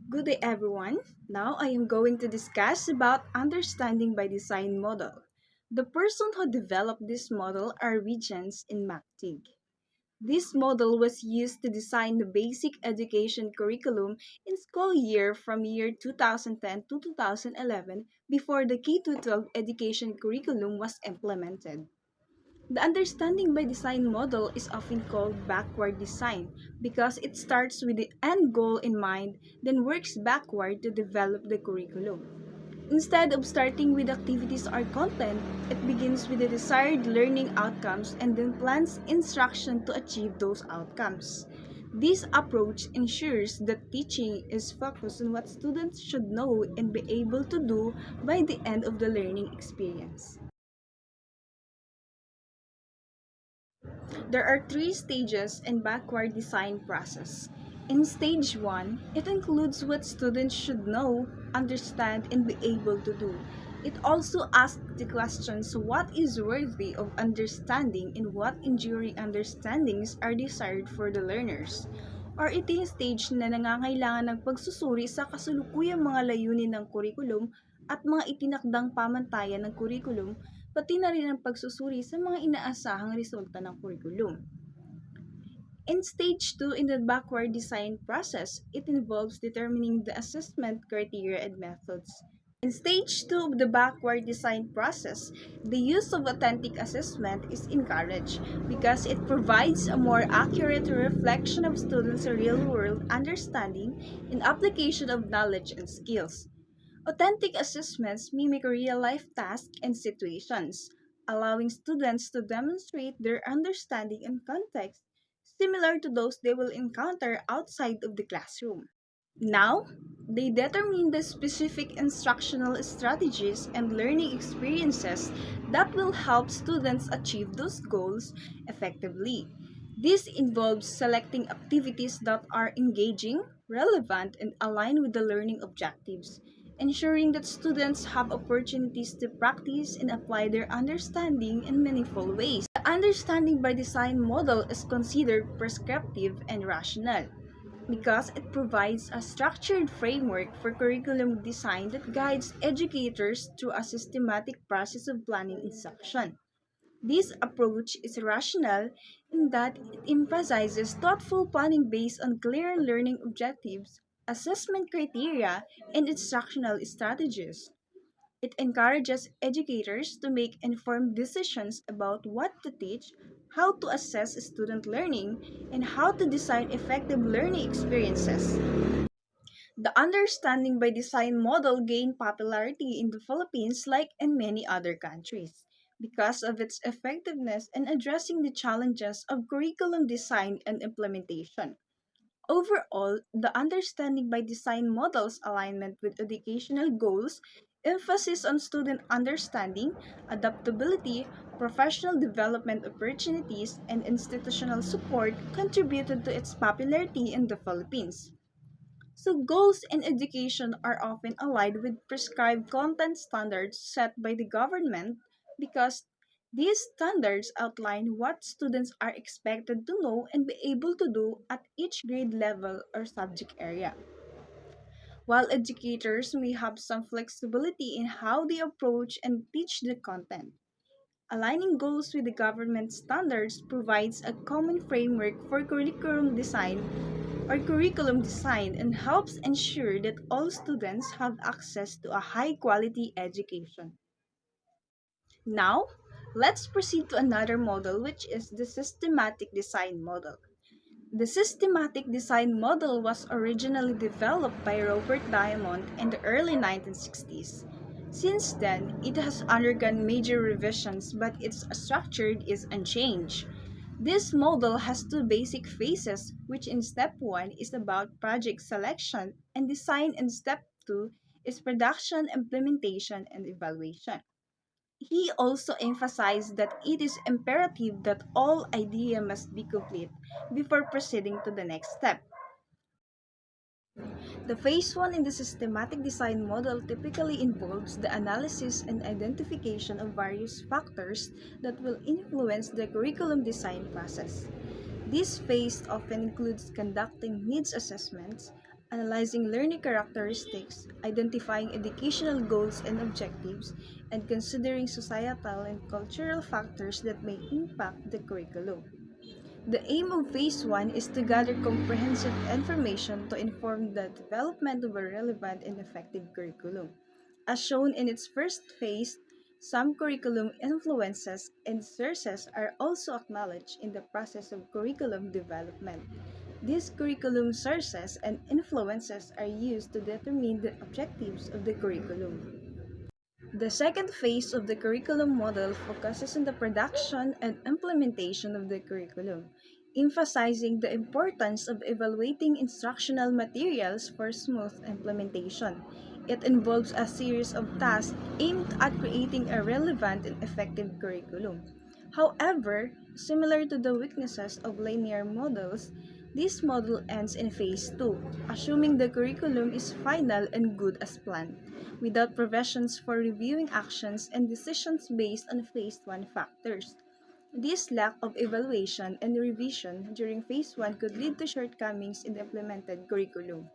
Good day everyone. Now I am going to discuss about understanding by design model. The person who developed this model are Regents in MacTig. This model was used to design the basic education curriculum in school year from year 2010 to 2011 before the K-12 education curriculum was implemented. The understanding by design model is often called backward design because it starts with the end goal in mind, then works backward to develop the curriculum. Instead of starting with activities or content, it begins with the desired learning outcomes and then plans instruction to achieve those outcomes. This approach ensures that teaching is focused on what students should know and be able to do by the end of the learning experience. There are three stages in backward design process. In stage 1, it includes what students should know, understand, and be able to do. It also asks the questions what is worthy of understanding and what enduring understandings are desired for the learners. Or ito yung stage na nangangailangan ng pagsusuri sa kasalukuyang mga layunin ng kurikulum at mga itinakdang pamantayan ng kurikulum pati na rin ang pagsusuri sa mga inaasahang resulta ng kurikulum. In stage 2 in the backward design process, it involves determining the assessment criteria and methods. In stage 2 of the backward design process, the use of authentic assessment is encouraged because it provides a more accurate reflection of students' real-world understanding and application of knowledge and skills. Authentic assessments mimic real-life tasks and situations, allowing students to demonstrate their understanding and context similar to those they will encounter outside of the classroom. Now, they determine the specific instructional strategies and learning experiences that will help students achieve those goals effectively. This involves selecting activities that are engaging, relevant, and aligned with the learning objectives, ensuring that students have opportunities to practice and apply their understanding in meaningful ways. The understanding by design model is considered prescriptive and rational because it provides a structured framework for curriculum design that guides educators through a systematic process of planning instruction. This approach is rational in that it emphasizes thoughtful planning based on clear learning objectives, assessment criteria, and instructional strategies. It encourages educators to make informed decisions about what to teach, how to assess student learning, and how to design effective learning experiences. The understanding by design model gained popularity in the Philippines like in many other countries because of its effectiveness in addressing the challenges of curriculum design and implementation. Overall, the understanding by design models alignment with educational goals, emphasis on student understanding, adaptability, professional development opportunities, and institutional support contributed to its popularity in the Philippines. So, goals in education are often aligned with prescribed content standards set by the government because these standards outline what students are expected to know and be able to do at each grade level or subject area. While educators may have some flexibility in how they approach and teach the content, aligning goals with the government standards provides a common framework for curriculum design and helps ensure that all students have access to a high quality education. Now, let's proceed to another model which is the systematic design model. The systematic design model was originally developed by Robert Diamond in the early 1960s. Since then, it has undergone major revisions, but its structure is unchanged. This model has two basic phases, which in step 1 is about project selection and design, and step 2 is production, implementation, and evaluation. He also emphasized that it is imperative that all idea must be complete before proceeding to the next step. The phase 1 in the systematic design model typically involves the analysis and identification of various factors that will influence the curriculum design process. This phase often includes conducting needs assessments, analyzing learning characteristics, identifying educational goals and objectives, and considering societal and cultural factors that may impact the curriculum. The aim of Phase 1 is to gather comprehensive information to inform the development of a relevant and effective curriculum. As shown in its first phase, some curriculum influences and sources are also acknowledged in the process of curriculum development. These curriculum sources and influences are used to determine the objectives of the curriculum. The second phase of the curriculum model focuses on the production and implementation of the curriculum, emphasizing the importance of evaluating instructional materials for smooth implementation. It involves a series of tasks aimed at creating a relevant and effective curriculum. However, similar to the weaknesses of linear models, this model ends in phase 2, assuming the curriculum is final and good as planned, without provisions for reviewing actions and decisions based on phase 1 factors. This lack of evaluation and revision during phase 1 could lead to shortcomings in the implemented curriculum.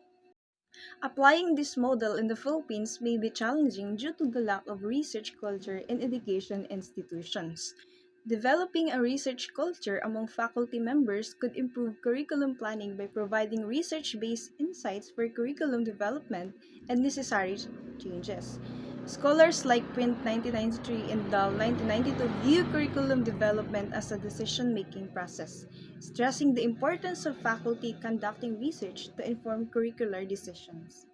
Applying this model in the Philippines may be challenging due to the lack of research culture in education institutions. Developing a research culture among faculty members could improve curriculum planning by providing research based insights for curriculum development and necessary changes. Scholars like Print 1993 and Dahl 1992 view curriculum development as a decision making process, stressing the importance of faculty conducting research to inform curricular decisions.